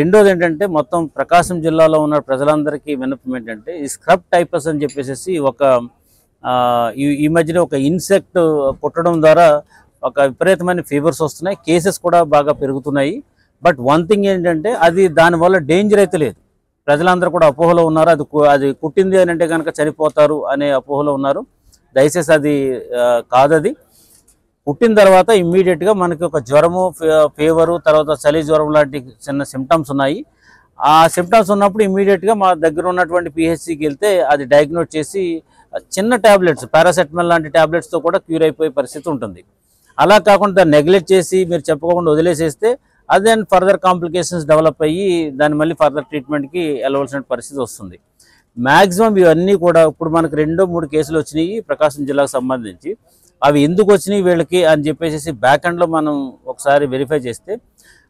రెండోది ఏంటంటే మొత్తం ప్రకాశం జిల్లాలో ఉన్న ప్రజలందరికీ విన్నపం ఏంటంటే ఈ స్క్రబ్ టైఫస్ అని చెప్పేసి ఒక ఈ మధ్యన ఒక ఇన్సెక్ట్ కుట్టడం ద్వారా ఒక విపరీతమైన ఫీవర్స్ వస్తున్నాయి, కేసెస్ కూడా బాగా పెరుగుతున్నాయి. బట్ వన్ థింగ్ ఏంటంటే అది దానివల్ల డేంజర్ అయితే లేదు. ప్రజలందరూ కూడా అపోహలో ఉన్నారు. అది కుట్టింది అని అంటే కనుక చనిపోతారు అనే అపోహలో ఉన్నారు. దయచేసి అది కాదది. పుట్టిన తర్వాత ఇమ్మీడియట్గా మనకి ఒక జ్వరము, ఫీవరు, తర్వాత చలి జ్వరం లాంటి చిన్న సిమ్టమ్స్ ఉన్నాయి. ఆ సిమ్టమ్స్ ఉన్నప్పుడు ఇమ్మీడియట్గా మా దగ్గర ఉన్నటువంటి పిహెచ్సికి వెళ్తే అది డయాగ్నోస్ చేసి చిన్న ట్యాబ్లెట్స్, పారాసెటమాల్ లాంటి ట్యాబ్లెట్స్తో కూడా క్యూర్ అయిపోయే పరిస్థితి ఉంటుంది. అలా కాకుండా దాన్ని నెగ్లెక్ట్ చేసి మీరు చెప్పకుండా వదిలేసేస్తే అది ఫర్దర్ కాంప్లికేషన్స్ డెవలప్ అయ్యి దాన్ని మళ్ళీ ఫర్దర్ ట్రీట్మెంట్కి వెళ్ళవలసిన పరిస్థితి వస్తుంది. మ్యాక్సిమం ఇవన్నీ కూడా ఇప్పుడు మనకు 2-3 కేసులు వచ్చినాయి ప్రకాశం జిల్లాకు సంబంధించి. అవి ఎందుకు వచ్చినాయి వీళ్ళకి అని చెప్పేసి బ్యాక్ ఎండ్లో మనం ఒకసారి వెరిఫై చేస్తే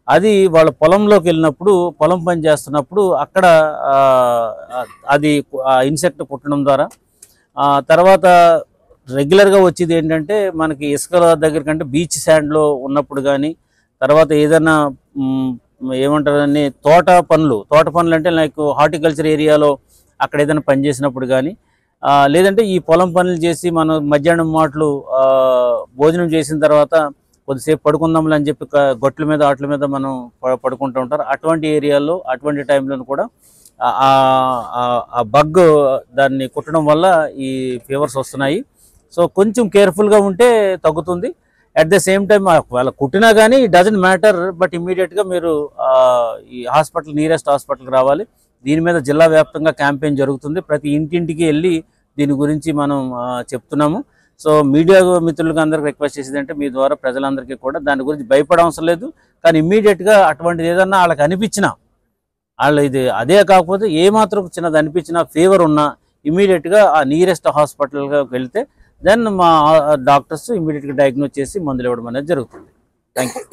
అది వాళ్ళ పొలంలోకి వెళ్ళినప్పుడు, పొలం పని చేస్తున్నప్పుడు అక్కడ అది ఇన్సెక్ట్ కుట్టడం ద్వారా, తర్వాత రెగ్యులర్గా వచ్చేది ఏంటంటే మనకి ఇసుకల దగ్గర కంటే బీచ్ శాండ్లో ఉన్నప్పుడు కానీ, తర్వాత ఏదైనా ఏమంటారని తోట పనులు అంటే లైక్ హార్టికల్చర్ ఏరియాలో అక్కడ ఏదైనా పని చేసినప్పుడు కానీ, లేదంటే ఈ పొలం పనులు చేసి మనం మధ్యాహ్నం మాటలు భోజనం చేసిన తర్వాత కొద్దిసేపు పడుకుందాంలే అని చెప్పి గొట్ల మీద వాటి మీద మనం పడుకుంటూ ఉంటారు. అటువంటి ఏరియాలో అటువంటి టైంలో కూడా ఆ బగ్ దాన్ని కుట్టడం వల్ల ఈ ఫీవర్స్ వస్తున్నాయి. సో కొంచెం కేర్ఫుల్గా ఉంటే తగ్గుతుంది. అట్ ద సేమ్ టైం వాళ్ళ కుట్టినా కానీ ఇట్ డజంట్ మ్యాటర్, బట్ ఇమ్మీడియట్గా మీరు ఈ నియరెస్ట్ హాస్పిటల్కి రావాలి. దీని మీద జిల్లా వ్యాప్తంగా క్యాంపెయిన్ జరుగుతుంది. ప్రతి ఇంటింటికి వెళ్ళి దీని గురించి మనం చెప్తున్నాము. సో మీడియా మిత్రులకు అందరికి రిక్వెస్ట్ చేసేది అంటే మీ ద్వారా ప్రజలందరికీ కూడా దాని గురించి భయపడవసరం లేదు. కానీ ఇమ్మీడియట్గా అటువంటిది ఏదన్నా వాళ్ళకి అనిపించినా, ఇది అదే కాకపోతే ఏమాత్రం చిన్నది అనిపించినా, ఫీవర్ ఉన్నా ఇమ్మీడియట్గా ఆ నియరెస్ట్ హాస్పిటల్గా వెళ్తే దెన్ మా డాక్టర్స్ ఇమ్మీడియట్గా డయాగ్నోస్ చేసి మందులు ఇవ్వడం అనేది జరుగుతుంది. Thank you.